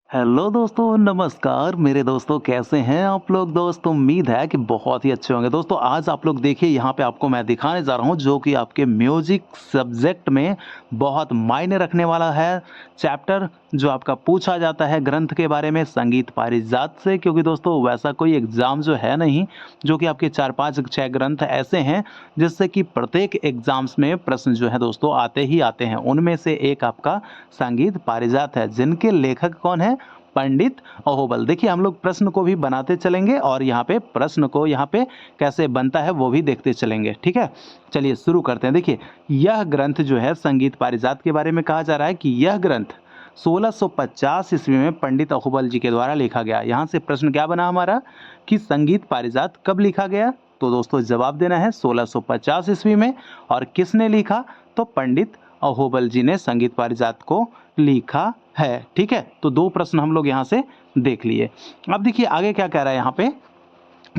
Hello दोस्तों, नमस्कार मेरे दोस्तों, कैसे हैं आप लोग दोस्तों? उम्मीद है कि बहुत ही अच्छे होंगे। दोस्तों आज आप लोग देखिए यहाँ पे आपको मैं दिखाने जा रहा हूँ जो कि आपके म्यूजिक सब्जेक्ट में बहुत मायने रखने वाला है चैप्टर, जो आपका पूछा जाता है ग्रंथ के बारे में संगीत पारिजात से। क्योंकि दोस्तों वैसा कोई एग्ज़ाम जो है नहीं, जो कि आपके 4-5-6 ग्रंथ ऐसे हैं जिससे कि प्रत्येक एग्ज़ाम्स में प्रश्न जो है दोस्तों आते ही आते हैं। उनमें से एक आपका संगीत पारिजात है, जिनके लेखक कौन है? पंडित अहोबल। देखिए हम लोग प्रश्न को भी बनाते चलेंगे और यहाँ पे प्रश्न को यहाँ पे कैसे बनता है वो भी देखते चलेंगे, ठीक है? चलिए शुरू करते हैं। देखिए यह ग्रंथ जो है संगीत पारिजात के बारे में कहा जा रहा है कि यह ग्रंथ 1650 ईस्वी में पंडित अहोबल जी के द्वारा लिखा गया। यहाँ से प्रश्न क्या बना हमारा कि संगीत पारिजात कब लिखा गया? तो दोस्तों जवाब देना है 1650 ईस्वी में। और किसने लिखा? तो पंडित अहोबल जी ने संगीत पारिजात को लिखा है, ठीक है? तो दो प्रश्न हम लोग यहाँ से देख लिए। अब देखिए आगे क्या कह रहा है यहाँ पे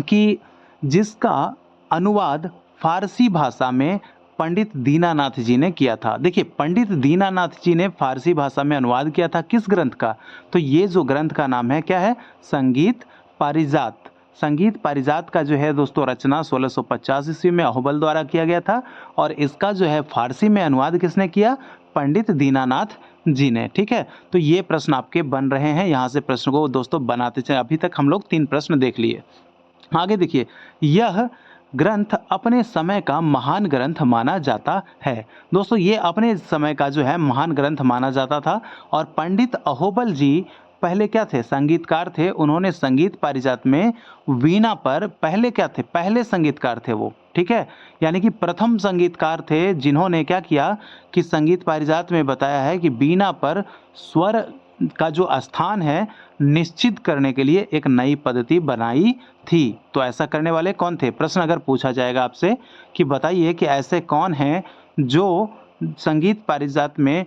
कि जिसका अनुवाद फारसी भाषा में पंडित दीनानाथ जी ने किया था। देखिए पंडित दीनानाथ जी ने फारसी भाषा में अनुवाद किया था किस ग्रंथ का? तो ये जो ग्रंथ का नाम है क्या है? संगीत पारिजात। संगीत पारिजात का जो है दोस्तों रचना 1650 ईस्वी में अहोबल द्वारा किया गया था और इसका जो है फारसी में अनुवाद किसने किया? पंडित दीनानाथ जी ने, ठीक है? तो ये प्रश्न आपके बन रहे हैं। यहाँ से प्रश्न को दोस्तों बनाते चले। अभी तक हम लोग 3 प्रश्न देख लिए। आगे देखिए, यह ग्रंथ अपने समय का महान ग्रंथ माना जाता है। दोस्तों ये अपने समय का जो है महान ग्रंथ माना जाता था। और पंडित अहोबल जी पहले क्या थे? संगीतकार थे। उन्होंने संगीत पारिजात में वीणा पर पहले क्या थे? पहले संगीतकार थे वो, ठीक है? यानी कि प्रथम संगीतकार थे जिन्होंने क्या किया कि संगीत पारिजात में बताया है कि वीणा पर स्वर का जो स्थान है निश्चित करने के लिए एक नई पद्धति बनाई थी। तो ऐसा करने वाले कौन थे? प्रश्न अगर पूछा जाएगा आपसे कि बताइए कि ऐसे कौन हैं जो संगीत पारिजात में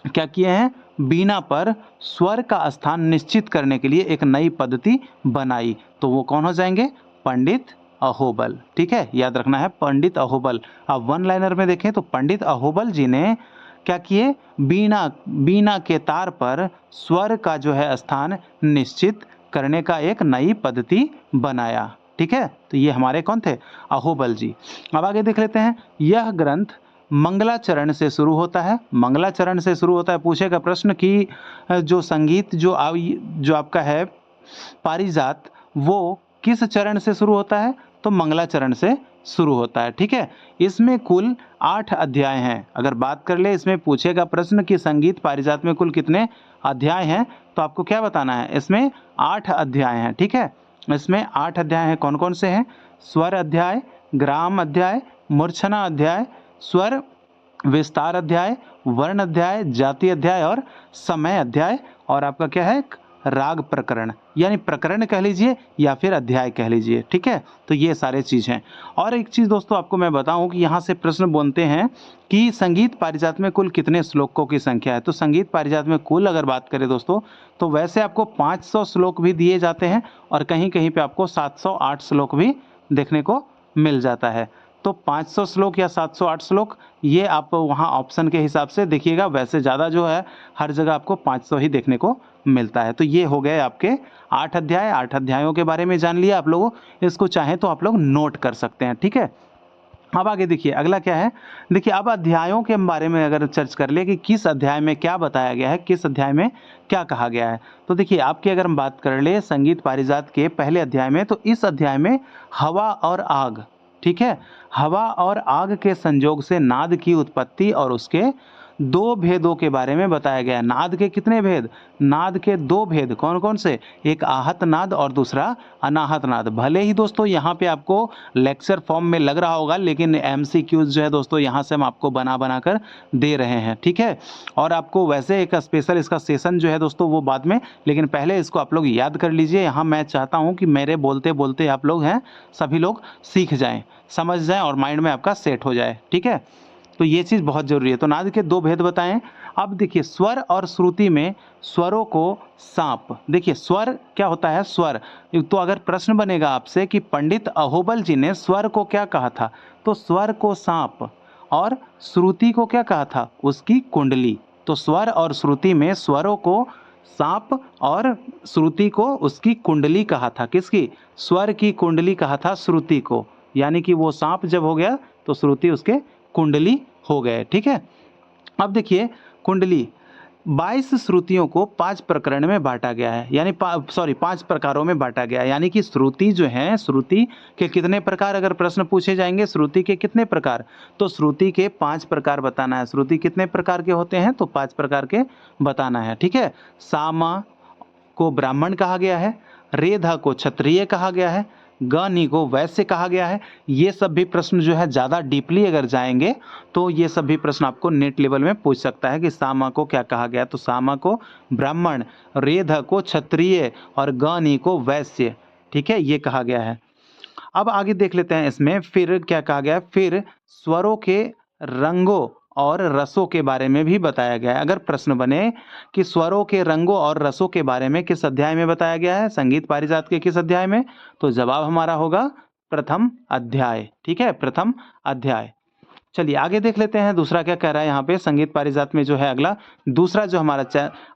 क्या किए हैं? वीणा पर स्वर का स्थान निश्चित करने के लिए एक नई पद्धति बनाई। तो वो कौन हो जाएंगे? पंडित अहोबल, ठीक है? याद रखना है पंडित अहोबल। अब वन लाइनर में देखें तो पंडित अहोबल जी ने क्या किए? वीणा वीणा के तार पर स्वर का जो है स्थान निश्चित करने का एक नई पद्धति बनाया, ठीक है? तो ये हमारे कौन थे? अहोबल जी। अब आगे देख लेते हैं। यह ग्रंथ मंगलाचरण से शुरू होता है। मंगलाचरण से शुरू होता है। पूछेगा प्रश्न कि जो संगीत जो आपका है पारिजात वो किस चरण से शुरू होता है? तो मंगलाचरण से शुरू होता है, ठीक है? इसमें कुल 8 अध्याय हैं। अगर बात कर ले, इसमें पूछेगा प्रश्न कि संगीत पारिजात में कुल कितने अध्याय हैं, तो आपको क्या बताना है? इसमें 8 अध्याय हैं, ठीक है? इसमें 8 अध्याय हैं। कौन कौन से हैं? स्वर अध्याय, ग्राम अध्याय, मूर्छना अध्याय, स्वर विस्तार अध्याय, वर्ण अध्याय, जाति अध्याय और समय अध्याय। और आपका क्या है? राग प्रकरण, यानी प्रकरण कह लीजिए या फिर अध्याय कह लीजिए, ठीक है? तो ये सारे चीज़ हैं। और एक चीज़ दोस्तों आपको मैं बताऊं कि यहाँ से प्रश्न बनते हैं कि संगीत पारिजात में कुल कितने श्लोकों की संख्या है। तो संगीत पारिजात में कुल अगर बात करें दोस्तों, तो वैसे आपको 500 श्लोक भी दिए जाते हैं और कहीं कहीं पे आपको 708 श्लोक भी देखने को मिल जाता है। तो 500 श्लोक या 708 श्लोक, ये आप वहाँ ऑप्शन के हिसाब से देखिएगा। वैसे ज़्यादा जो है हर जगह आपको 500 ही देखने को मिलता है। तो ये हो गए आपके 8 अध्याय। 8 अध्यायों के बारे में जान लिया आप लोगों। इसको चाहें तो आप लोग नोट कर सकते हैं, ठीक है? अब आगे देखिए अगला क्या है। देखिए अब अध्यायों के बारे में अगर चर्चा कर ले कि किस अध्याय में क्या बताया गया है, किस अध्याय में क्या कहा गया है। तो देखिए आपकी अगर हम बात कर ले संगीत पारिजात के पहले अध्याय में, तो इस अध्याय में हवा और आग, ठीक है? हवा और आग के संयोग से नाद की उत्पत्ति और उसके 2 भेदों के बारे में बताया गया है। नाद के कितने भेद? नाद के 2 भेद। कौन कौन से? एक आहत नाद और दूसरा अनाहत नाद। भले ही दोस्तों यहाँ पे आपको लेक्चर फॉर्म में लग रहा होगा, लेकिन एमसीक्यूज जो है दोस्तों यहाँ से हम आपको बना बना कर दे रहे हैं, ठीक है? और आपको वैसे एक स्पेशल इसका सेशन जो है दोस्तों वो बाद में, लेकिन पहले इसको आप लोग याद कर लीजिए। यहाँ मैं चाहता हूँ कि मेरे बोलते बोलते आप लोग हैं सभी लोग सीख जाएँ, समझ जाएँ और माइंड में आपका सेट हो जाए, ठीक है? तो ये चीज़ बहुत ज़रूरी है। तो नाद के 2 भेद बताएं। अब देखिए स्वर और श्रुति में स्वरों को सांप। देखिए स्वर क्या होता है? स्वर। तो अगर प्रश्न बनेगा आपसे कि पंडित अहोबल जी ने स्वर को क्या कहा था, तो स्वर को सांप और श्रुति को क्या कहा था? उसकी कुंडली। तो स्वर और श्रुति में स्वरों को सांप और श्रुति को उसकी कुंडली कहा था। किसकी? स्वर की कुंडली कहा था श्रुति को, यानी कि वो सांप जब हो गया तो श्रुति उसके कुंडली हो गए। ठीक है, अब देखिए कुंडली 22 श्रुतियों को 5 प्रकरण में बांटा गया है, यानी 5 प्रकारों में बांटा गया है। यानी कि श्रुति जो है, श्रुति के कितने प्रकार, अगर प्रश्न पूछे जाएंगे श्रुति के कितने प्रकार, तो श्रुति के 5 प्रकार बताना है। श्रुति कितने प्रकार के होते हैं, तो 5 प्रकार के बताना है। ठीक है, सामा को ब्राह्मण कहा गया है, रेधा को क्षत्रिय कहा गया है, गनी को वैश्य कहा गया है। ये सब भी प्रश्न जो है ज़्यादा डीपली अगर जाएंगे तो ये सब भी प्रश्न आपको नेट लेवल में पूछ सकता है कि सामा को क्या कहा गया, तो सामा को ब्राह्मण, रेधा को क्षत्रिय और गनी को वैश्य। ठीक है, ये कहा गया है। अब आगे देख लेते हैं, इसमें फिर क्या कहा गया है, फिर स्वरों के रंगों और रसों के बारे में भी बताया गया है। अगर प्रश्न बने कि स्वरों के रंगों और रसों के बारे में किस अध्याय में बताया गया है, संगीत पारिजात के किस अध्याय में, तो जवाब हमारा होगा प्रथम अध्याय। ठीक है, प्रथम अध्याय। चलिए आगे देख लेते हैं दूसरा क्या कह रहा है यहाँ पे संगीत पारिजात में जो है अगला दूसरा जो हमारा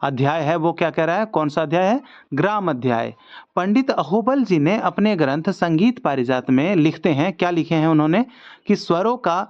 अध्याय है वो क्या कह रहा है, कौन सा अध्याय है, ग्राम अध्याय। पंडित अहोबल जी ने अपने ग्रंथ संगीत पारिजात में लिखते हैं, क्या लिखे हैं उन्होंने, कि स्वरों का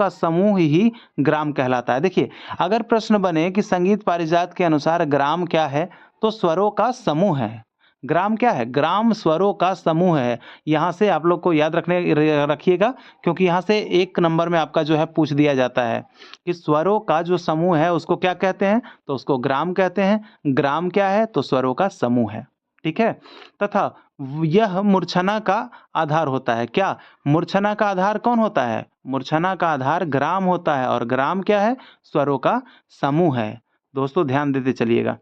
समूह ही ग्राम कहलाता है। देखिए अगर प्रश्न बने कि संगीत पारिजात के अनुसार ग्राम क्या है, तो स्वरों का समूह है। ग्राम क्या है, ग्राम स्वरों का समूह है। यहाँ से आप लोग को याद रखिएगा, क्योंकि यहाँ से 1 नंबर में आपका जो है पूछ दिया जाता है कि स्वरों का जो समूह है उसको क्या कहते हैं, तो उसको ग्राम कहते हैं। ग्राम क्या है, तो स्वरों का समूह है। ठीक है, तथा यह मूर्छना का आधार होता है। क्या, मूर्छना का आधार कौन होता है, मूर्छना का आधार ग्राम होता है, और ग्राम क्या है, स्वरों का समूह है। दोस्तों ध्यान देते चलिएगा।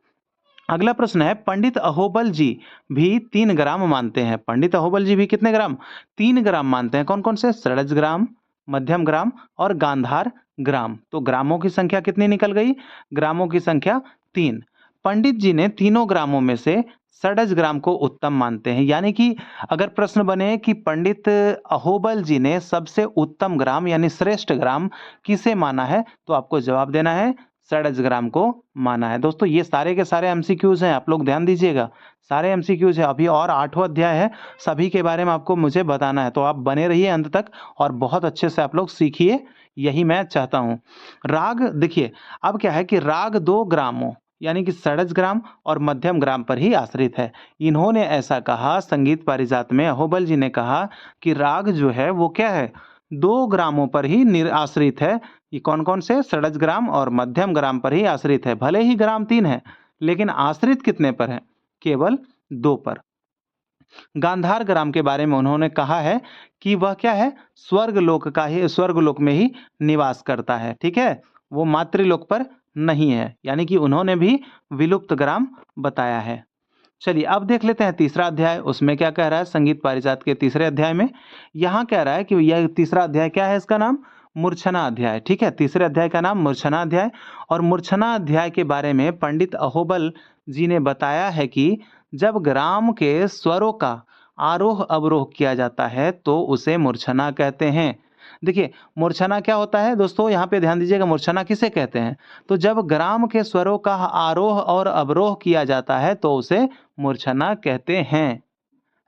अगला प्रश्न है, पंडित अहोबल जी भी 3 ग्राम मानते हैं। पंडित अहोबल जी भी कितने ग्राम, 3 ग्राम मानते हैं। कौन कौन से, षडज ग्राम, मध्यम ग्राम और गांधार ग्राम। तो ग्रामों की संख्या कितनी निकल गई, ग्रामों की संख्या 3। पंडित जी ने तीनों ग्रामों में से षडज ग्राम को उत्तम मानते हैं। यानी कि अगर प्रश्न बने कि पंडित अहोबल जी ने सबसे उत्तम ग्राम यानी श्रेष्ठ ग्राम किसे माना है, तो आपको जवाब देना है षडज ग्राम को माना है। दोस्तों ये सारे के सारे एमसीक्यूज हैं, आप लोग ध्यान दीजिएगा, सारे एमसीक्यूज है। अभी और 8वां अध्याय है, सभी के बारे में आपको मुझे बताना है, तो आप बने रहिए अंत तक और बहुत अच्छे से आप लोग सीखिए, यही मैं चाहता हूँ। राग देखिए, अब क्या है कि राग 2 ग्रामों यानी कि षडज ग्राम और मध्यम ग्राम पर ही आश्रित है। इन्होंने ऐसा कहा, संगीत पारिजात में अहोबल जी ने कहा कि राग जो है वो क्या है, 2 ग्रामों पर ही आश्रित है। ये कौन कौन से, षडज ग्राम और मध्यम ग्राम पर ही आश्रित है। भले ही ग्राम 3 है, लेकिन आश्रित कितने पर है, केवल 2 पर। गांधार ग्राम के बारे में उन्होंने कहा है कि वह क्या है, स्वर्गलोक में ही निवास करता है। ठीक है, वो मातृलोक पर नहीं है, यानी कि उन्होंने भी विलुप्त ग्राम बताया है। चलिए अब देख लेते हैं तीसरा अध्याय, उसमें क्या कह रहा है संगीत पारिजात के तीसरे अध्याय में। यहाँ कह रहा है कि यह तीसरा अध्याय क्या है, इसका नाम मूर्छना अध्याय। ठीक है, तीसरे अध्याय का नाम मूर्छना अध्याय। और मूर्छना अध्याय के बारे में पंडित अहोबल जी ने बताया है कि जब ग्राम के स्वरों का आरोह अवरोह किया जाता है तो उसे मूर्छना कहते हैं। देखिए मूर्छना क्या होता है दोस्तों, यहाँ पे ध्यान दीजिएगा, मूर्छना किसे कहते हैं, तो जब ग्राम के स्वरों का आरोह और अवरोह किया जाता है तो उसे मूर्छना कहते हैं।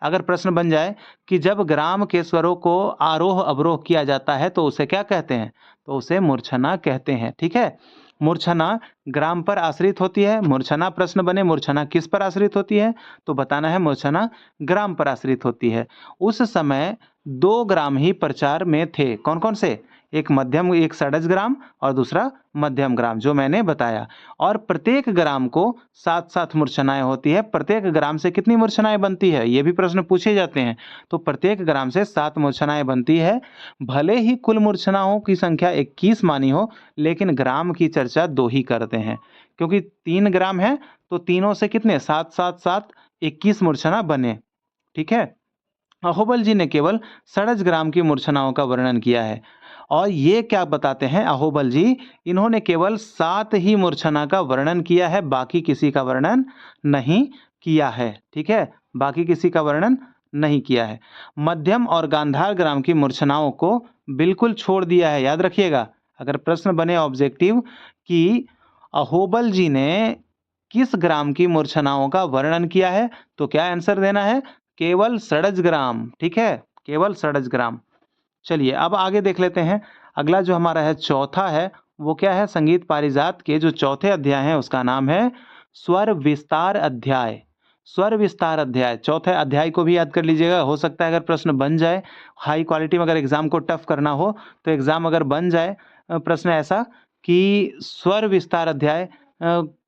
अगर प्रश्न बन जाए कि जब ग्राम के स्वरों को आरोह अवरोह किया जाता है तो उसे क्या कहते हैं, तो उसे मूर्छना कहते हैं। ठीक है, मूर्छना ग्राम पर आश्रित होती है। मूर्छना प्रश्न बने मूर्छना किस पर आश्रित होती है, तो बताना है मूर्छना ग्राम पर आश्रित होती है। उस समय 2 ग्राम ही प्रचार में थे। कौन कौन से, एक षडज ग्राम और दूसरा मध्यम ग्राम जो मैंने बताया। और प्रत्येक ग्राम को 7-7 मूर्छनाएं होती है। प्रत्येक ग्राम से कितनी मूर्छनाएं बनती है, ये भी प्रश्न पूछे जाते हैं। तो प्रत्येक ग्राम से 7 मूर्छनाएं बनती है। भले ही कुल मूर्छनाओं की संख्या 21 मानी हो, लेकिन ग्राम की चर्चा 2 ही करते हैं, क्योंकि 3 ग्राम है तो तीनों से कितने, 7-7-7 21 मूर्छना बने। ठीक है, अहोबल जी ने केवल षडज ग्राम की मूर्छनाओं का वर्णन किया है। और ये क्या बताते हैं अहोबल जी, इन्होंने केवल 7 ही मूर्छना का वर्णन किया है, बाकी किसी का वर्णन नहीं किया है। ठीक है, बाकी किसी का वर्णन नहीं किया है। मध्यम और गांधार ग्राम की मूर्छनाओं को बिल्कुल छोड़ दिया है। याद रखिएगा, अगर प्रश्न बने ऑब्जेक्टिव कि अहोबल जी ने किस ग्राम की मूर्छनाओं का वर्णन किया है? तो क्या आंसर देना है? केवल षडज ग्राम, ठीक है? केवल षडज ग्राम। चलिए अब आगे देख लेते हैं। अगला जो हमारा है चौथा है, वो क्या है? संगीत पारिजात के जो चौथे अध्याय है उसका नाम है स्वर विस्तार अध्याय। स्वर विस्तार अध्याय, चौथे अध्याय को भी याद कर लीजिएगा। हो सकता है अगर प्रश्न बन जाए, हाई क्वालिटी में अगर एग्जाम को टफ करना हो, तो एग्जाम अगर बन जाए प्रश्न ऐसा कि स्वर विस्तार अध्याय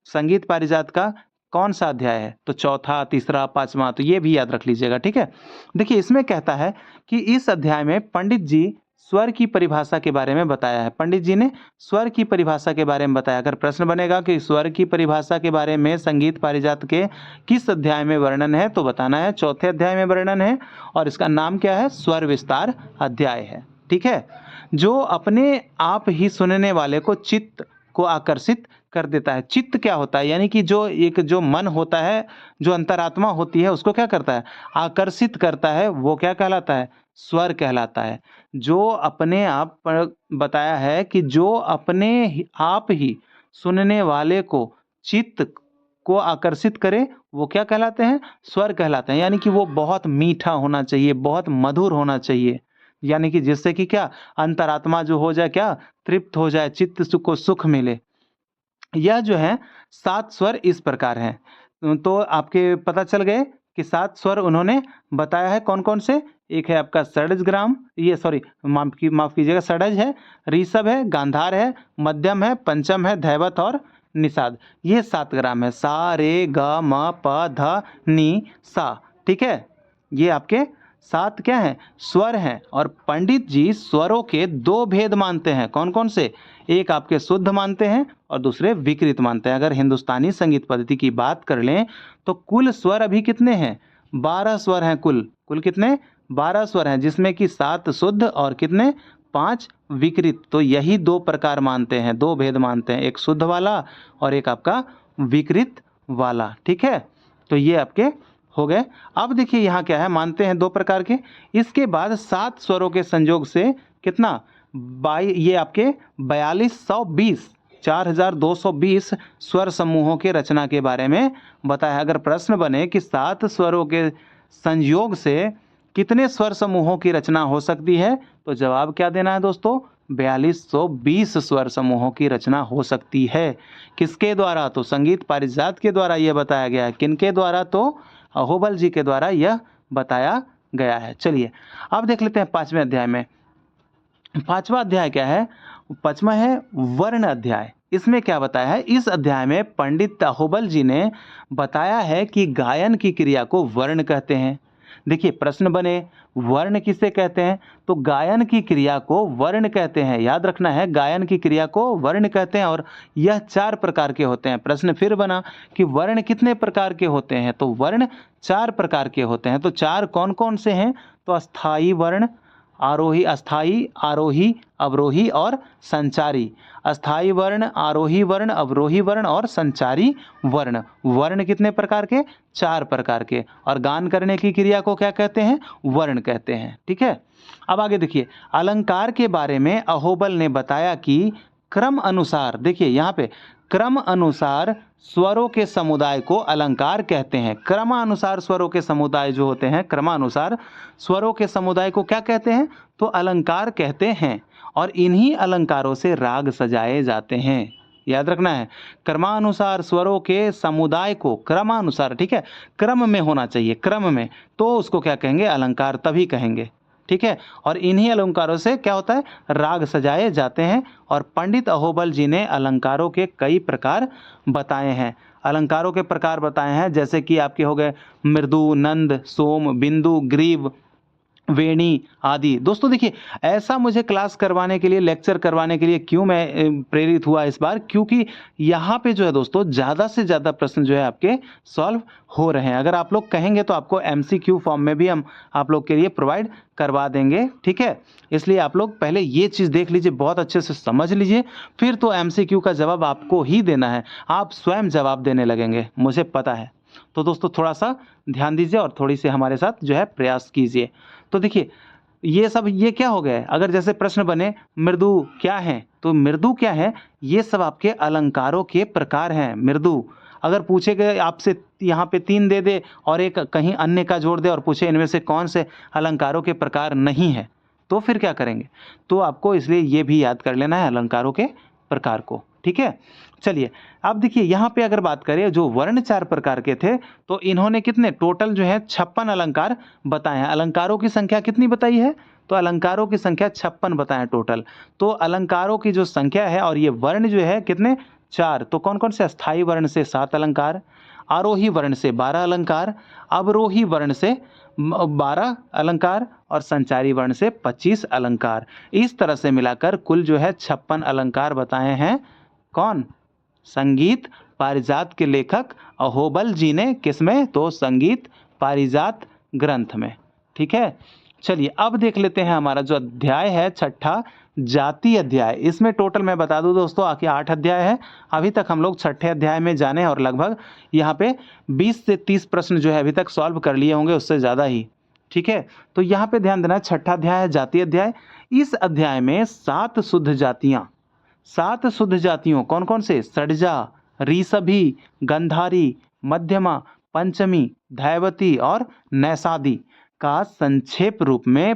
संगीत पारिजात का कौन सा अध्याय है, तो चौथा, तीसरा, पांचवा, तो ये भी याद रख लीजिएगा, ठीक है? देखिए इसमें कहता है कि इस अध्याय में पंडित जी स्वर की परिभाषा के बारे में बताया है। पंडित जी ने स्वर की परिभाषा के बारे में बताया। अगर प्रश्न बनेगा कि स्वर की परिभाषा के बारे में संगीत पारिजात के किस अध्याय में वर्णन है, तो बताना है चौथे अध्याय में वर्णन है और इसका नाम क्या है? स्वर विस्तार अध्याय है, ठीक है? जो अपने आप ही सुनने वाले को चित्त को आकर्षित कर देता है। चित्त क्या होता है? यानी कि जो मन होता है, जो अंतरात्मा होती है, उसको क्या करता है? आकर्षित करता है। वो क्या कहलाता है? स्वर कहलाता है। जो अपने आप पर बताया है कि जो अपने आप ही सुनने वाले को चित्त को आकर्षित करे, वो क्या कहलाते हैं? स्वर कहलाते हैं। यानी कि वो बहुत मीठा होना चाहिए, बहुत मधुर होना चाहिए। यानी कि जिससे कि क्या अंतरात्मा जो हो जाए, क्या तृप्त हो जाए, चित्त को सुख मिले। यह जो है 7 स्वर इस प्रकार हैं। तो आपके पता चल गए कि 7 स्वर उन्होंने बताया है कौन-कौन से? एक है आपका षडज ग्राम, ये सॉरी माफ़ कीजिएगा, षडज है, ऋषभ है, गांधार है, मध्यम है, पंचम है, धैवत और निषाद। ये 7 ग्राम है। सा, रे, ग, म, प, ध, नि, सा, ठीक है? ये आपके 7 क्या हैं? स्वर हैं। और पंडित जी स्वरों के 2 भेद मानते हैं। कौन-कौन से? एक आपके शुद्ध मानते हैं और दूसरे विकृत मानते हैं। अगर हिंदुस्तानी संगीत पद्धति की बात कर लें तो कुल स्वर अभी कितने हैं? 12 स्वर हैं कुल। कुल कितने? 12 स्वर हैं, जिसमें कि 7 शुद्ध और कितने? 5 विकृत। तो यही 2 प्रकार मानते हैं, 2 भेद मानते हैं, एक शुद्ध वाला और एक आपका विकृत वाला, ठीक है? तो ये आपके हो गए। अब देखिए यहाँ क्या है, मानते हैं 2 प्रकार के। इसके बाद 7 स्वरों के संयोग से कितना? ये आपके 4220 4220 स्वर समूहों के रचना के बारे में बताया। अगर प्रश्न बने कि 7 स्वरों के संयोग से कितने स्वर समूहों की रचना हो सकती है, तो जवाब क्या देना है दोस्तों? 4220 स्वर समूहों की रचना हो सकती है। किसके द्वारा? तो संगीत पारिजात के द्वारा यह बताया गया है। किनके द्वारा? तो अहोबल जी के द्वारा यह बताया गया है। चलिए अब देख लेते हैं 5वें अध्याय में। 5वां अध्याय क्या है? 5वां है वर्ण अध्याय। इसमें क्या बताया है? इस अध्याय में पंडित अहोबल जी ने बताया है कि गायन की क्रिया को वर्ण कहते हैं। देखिए प्रश्न बने, वर्ण किसे कहते हैं? तो गायन की क्रिया को वर्ण कहते हैं। याद रखना है, गायन की क्रिया को वर्ण कहते हैं और यह 4 प्रकार के होते हैं। प्रश्न फिर बना कि वर्ण कितने प्रकार के होते हैं? तो वर्ण 4 प्रकार के होते हैं। तो 4 कौन-कौन से हैं? तो अस्थाई वर्ण, आरोही, अस्थाई, आरोही, अवरोही और संचारी। अस्थाई वर्ण, आरोही वर्ण, अवरोही वर्ण और संचारी वर्ण। वर्ण कितने प्रकार के? 4 प्रकार के। और गान करने की क्रिया को क्या कहते हैं? वर्ण कहते हैं, ठीक है? अब आगे देखिए, अलंकार के बारे में अहोबल ने बताया कि क्रम अनुसार, देखिए यहाँ पे क्रम अनुसार स्वरों के समुदाय को अलंकार कहते हैं। क्रमानुसार स्वरों के समुदाय जो होते हैं, क्रमानुसार स्वरों के समुदाय को क्या कहते हैं? तो अलंकार कहते हैं। और इन्हीं अलंकारों से राग सजाए जाते हैं। याद रखना है, क्रमानुसार स्वरों के समुदाय को, क्रमानुसार, ठीक है? क्रम में होना चाहिए, क्रम में, तो उसको क्या कहेंगे? अलंकार तभी कहेंगे, ठीक है? और इन्हीं अलंकारों से क्या होता है? राग सजाए जाते हैं। और पंडित अहोबल जी ने अलंकारों के कई प्रकार बताए हैं। अलंकारों के प्रकार बताए हैं जैसे कि आपके हो गए मृदु, नंद, सोम, बिंदु, ग्रीव, वेणी आदि। दोस्तों देखिए, ऐसा मुझे क्लास करवाने के लिए, लेक्चर करवाने के लिए क्यों मैं प्रेरित हुआ इस बार, क्योंकि यहाँ पे जो है दोस्तों ज़्यादा से ज़्यादा प्रश्न जो है आपके सॉल्व हो रहे हैं। अगर आप लोग कहेंगे तो आपको MCQ फॉर्म में भी हम आप लोग के लिए प्रोवाइड करवा देंगे, ठीक है? इसलिए आप लोग पहले ये चीज़ देख लीजिए, बहुत अच्छे से समझ लीजिए, फिर तो MCQ का जवाब आपको ही देना है। आप स्वयं जवाब देने लगेंगे, मुझे पता है। तो दोस्तों थोड़ा सा ध्यान दीजिए और थोड़ी सी हमारे साथ जो है प्रयास कीजिए। तो देखिए ये सब, ये क्या हो गया है? अगर जैसे प्रश्न बने मृदु क्या है, तो मृदु क्या है? ये सब आपके अलंकारों के प्रकार हैं। मृदु अगर पूछे गए आपसे यहाँ पे 3 दे दे और एक कहीं अन्य का जोड़ दे और पूछे इनमें से कौन से अलंकारों के प्रकार नहीं है, तो फिर क्या करेंगे? तो आपको इसलिए ये भी याद कर लेना है अलंकारों के प्रकार को, ठीक है? चलिए, अब देखिए यहाँ पे अगर बात करें जो वर्ण 4 प्रकार के थे, तो इन्होंने कितने टोटल जो है 56 अलंकार बताए हैं। अलंकारों की संख्या कितनी बताई है? तो अलंकारों की संख्या 56 बताएं टोटल। तो अलंकारों की जो संख्या है और ये वर्ण जो है कितने 4, तो कौन-कौन से? अस्थाई वर्ण से 7 अलंकार, आरोही वर्ण से 12 अलंकार, अवरोही वर्ण से 12 अलंकार और संचारी वर्ण से 25 अलंकार। इस तरह से मिलाकर कुल जो है 56 अलंकार बताए हैं कौन? संगीत पारिजात के लेखक अहोबल जी ने। किसमें? तो संगीत पारिजात ग्रंथ में, ठीक है? चलिए अब देख लेते हैं हमारा जो अध्याय है छठा, जाति अध्याय। इसमें टोटल मैं बता दूं दोस्तों आके 8 अध्याय है। अभी तक हम लोग छठे अध्याय में जाने और लगभग यहाँ पे 20 से 30 प्रश्न जो है अभी तक सॉल्व कर लिए होंगे, उससे ज़्यादा ही, ठीक है? तो यहाँ पे ध्यान देना, छठा अध्याय है जाति अध्याय। इस अध्याय में 7 शुद्ध जातियाँ, 7 शुद्ध जातियों कौन कौन से? षड्जा, ऋषभी, गंधारी, मध्यमा, पंचमी, धैवती और नैषादी का संक्षेप रूप में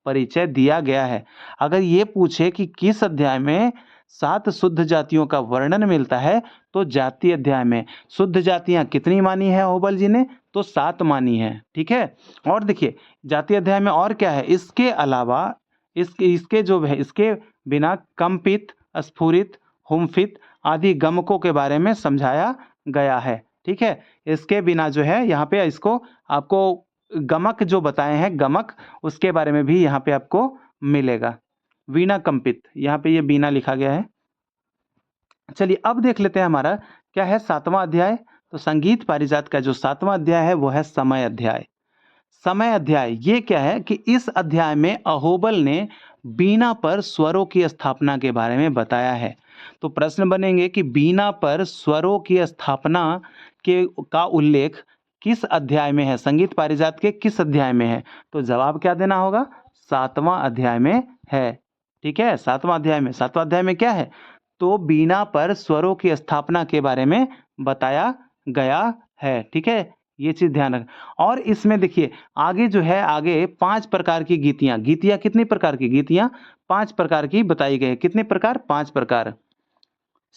परिचय दिया गया है। अगर ये पूछे कि किस अध्याय में 7 शुद्ध जातियों का वर्णन मिलता है, तो जाति अध्याय में। शुद्ध जातियां कितनी मानी है अहोबल जी ने? तो 7 मानी है, ठीक है? और देखिए जाति अध्याय में और क्या है, इसके अलावा इसके जो है इसके बिना कंपित, स्फुरित, हुमफित आदि गमकों के बारे में समझाया गया है, ठीक है? इसके बिना जो है यहाँ पे इसको आपको गमक जो बताए हैं, गमक, उसके बारे में भी यहाँ पे आपको मिलेगा। वीणा कंपित, यहाँ पे ये बीना लिखा गया है। चलिए अब देख लेते हैं हमारा क्या है 7वां अध्याय। तो संगीत पारिजात का जो 7वां अध्याय है वो है समय अध्याय। समय अध्याय ये क्या है कि इस अध्याय में अहोबल ने बीना पर स्वरों की स्थापना के बारे में बताया है। तो प्रश्न बनेंगे कि बीना पर स्वरों की स्थापना के का उल्लेख किस अध्याय में है? संगीत पारिजात के किस अध्याय में है? तो जवाब क्या देना होगा? 7वां अध्याय में है, ठीक है? 7वां अध्याय में। 7वां अध्याय में क्या है? तो बीना पर स्वरों की स्थापना के बारे में बताया गया है, ठीक है? ये चीज ध्यान रख। और इसमें देखिए आगे जो है, आगे 5 प्रकार की गीतियां, गीतियां कितनी प्रकार की? गीतियां 5 प्रकार की बताई गई है। कितने प्रकार? 5 प्रकार।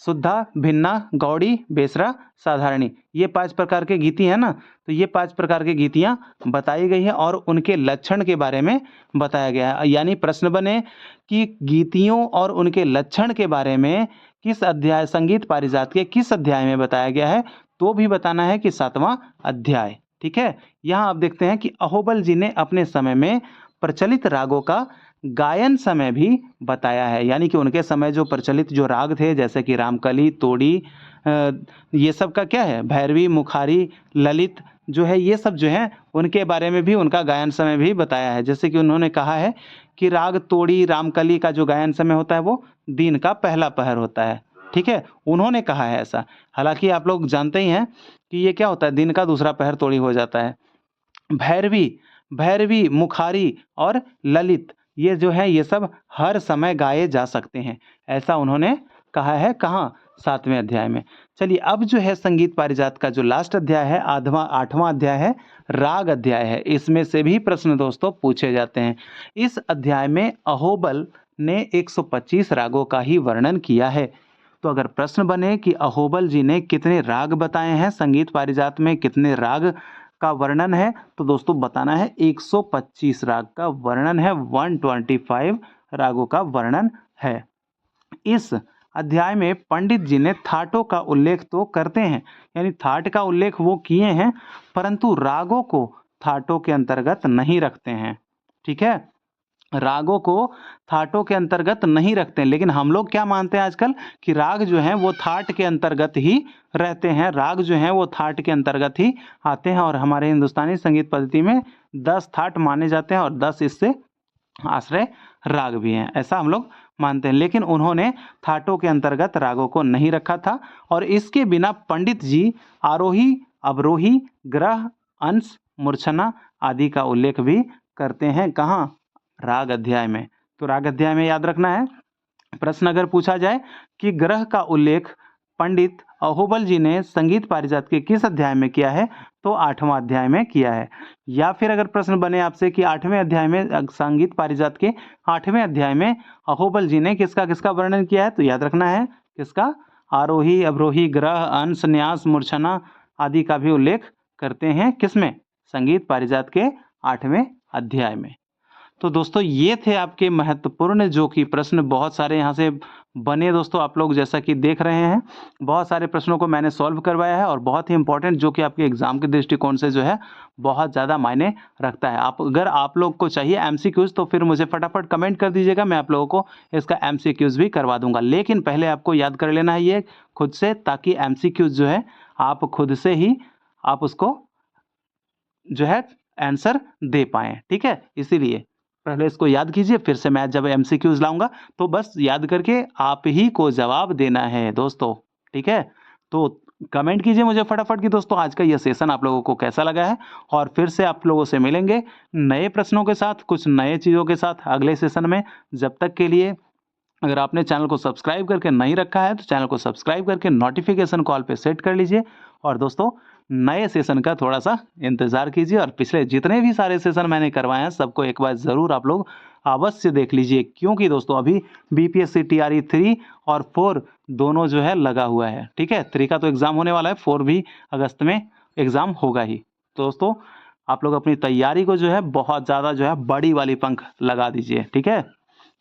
शुद्धा, भिन्ना, गौड़ी, बेसरा, साधारणी, ये 5 प्रकार के गीति है ना। तो ये 5 प्रकार की गीतियां बताई गई है और उनके लक्षण के बारे में बताया गया है। यानी प्रश्न बने कि गीतियों और उनके लक्षण के बारे में किस अध्याय, संगीत पारिजात के किस अध्याय में बताया गया है, तो भी बताना है कि 7वां अध्याय, ठीक है? यहाँ आप देखते हैं कि अहोबल जी ने अपने समय में प्रचलित रागों का गायन समय भी बताया है। यानी कि उनके समय जो प्रचलित जो राग थे, जैसे कि रामकली, तोड़ी, ये सब का क्या है, भैरवी, मुखारी, ललित जो है, ये सब जो है उनके बारे में भी, उनका गायन समय भी बताया है। जैसे कि उन्होंने कहा है कि राग तोड़ी, रामकली का जो गायन समय होता है वो दिन का पहला पहर होता है, ठीक है? उन्होंने कहा है ऐसा। हालांकि आप लोग जानते ही हैं कि ये क्या होता है, दिन का दूसरा पहर तोड़ी हो जाता है। भैरवी, भैरवी, मुखारी और ललित, ये जो है ये सब हर समय गाए जा सकते हैं, ऐसा उन्होंने कहा है। कहाँ? 7वें अध्याय में। चलिए अब जो है संगीत पारिजात का जो लास्ट अध्याय है, 8वां अध्याय है, राग अध्याय है। इसमें से भी प्रश्न दोस्तों पूछे जाते हैं। इस अध्याय में अहोबल ने 125 रागों का ही वर्णन किया है। तो अगर प्रश्न बने कि अहोबल जी ने कितने राग बताए हैं, संगीत पारिजात में कितने राग का वर्णन है, तो दोस्तों बताना है 125 राग का वर्णन है, 125 रागों का वर्णन है। इस अध्याय में पंडित जी ने थाटों का उल्लेख तो करते हैं, यानी थाट का उल्लेख वो किए हैं, परंतु रागों को थाटों के अंतर्गत नहीं रखते हैं, ठीक है? रागों को थाटों के अंतर्गत नहीं रखते हैं। लेकिन हम लोग क्या मानते हैं आजकल कि राग जो हैं वो थाट के अंतर्गत ही रहते हैं, राग जो हैं वो थाट के अंतर्गत ही आते हैं। और हमारे हिंदुस्तानी संगीत पद्धति में 10 थाट माने जाते हैं और 10 इससे आश्रय राग भी हैं, ऐसा हम लोग मानते हैं। लेकिन उन्होंने थाटों के अंतर्गत रागों को नहीं रखा था। और इसके बिना पंडित जी आरोही, अवरोही, ग्रह, अंश, मूर्छना आदि का उल्लेख भी करते हैं। कहाँ? राग अध्याय में। तो राग अध्याय में याद रखना है, प्रश्न अगर पूछा जाए कि ग्रह का उल्लेख पंडित अहोबल जी ने संगीत पारिजात के किस अध्याय में किया है? तो 8वां अध्याय में किया है। या फिर अगर प्रश्न बने आपसे कि 8वें अध्याय में संगीत पारिजात के 8वें अध्याय में अहोबल जी ने किसका किसका वर्णन किया है? तो याद रखना है किसका? आरोही, अवरोही, ग्रह, अंश, न्यास, मूर्छना आदि का भी उल्लेख करते हैं किसमें? संगीत पारिजात के 8वें अध्याय में। तो दोस्तों ये थे आपके महत्वपूर्ण जो कि प्रश्न बहुत सारे यहाँ से बने दोस्तों, आप लोग जैसा कि देख रहे हैं बहुत सारे प्रश्नों को मैंने सॉल्व करवाया है और बहुत ही इंपॉर्टेंट जो कि आपके एग्जाम के दृष्टिकोण से जो है बहुत ज़्यादा मायने रखता है। अगर आप लोग को चाहिए एमसीक्यूज तो फिर मुझे फटाफट कमेंट कर दीजिएगा, मैं आप लोगों को इसका एमसीक्यूज भी करवा दूंगा। लेकिन पहले आपको याद कर लेना है ये खुद से, ताकि एमसीक्यूज जो है आप खुद से ही आप उसको जो है आंसर दे पाएँ, ठीक है? इसीलिए पहले इसको याद कीजिए, फिर से मैं जब एमसीक्यूज लाऊंगा तो बस याद करके आप ही को जवाब देना है दोस्तों, ठीक है? तो कमेंट कीजिए मुझे फटाफट कि दोस्तों आज का यह सेशन आप लोगों को कैसा लगा है, और फिर से आप लोगों से मिलेंगे नए प्रश्नों के साथ, कुछ नए चीज़ों के साथ अगले सेशन में। जब तक के लिए अगर आपने चैनल को सब्सक्राइब करके नहीं रखा है तो चैनल को सब्सक्राइब करके नोटिफिकेशन कॉल पे सेट कर लीजिए। और दोस्तों नए सेशन का थोड़ा सा इंतज़ार कीजिए, और पिछले जितने भी सारे सेशन मैंने करवाए हैं सबको एक बार ज़रूर आप लोग अवश्य देख लीजिए, क्योंकि दोस्तों अभी बीपीएससी टीआरई 3 और 4 दोनों जो है लगा हुआ है, ठीक है? 3 का तो एग्ज़ाम होने वाला है, 4 भी अगस्त में एग्ज़ाम होगा ही। तो दोस्तों आप लोग अपनी तैयारी को जो है बहुत ज़्यादा जो है बड़ी वाली पंख लगा दीजिए, ठीक है?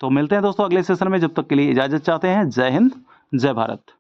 तो मिलते हैं दोस्तों अगले सेशन में, जब तक के लिए इजाज़त चाहते हैं। जय हिंद, जय भारत।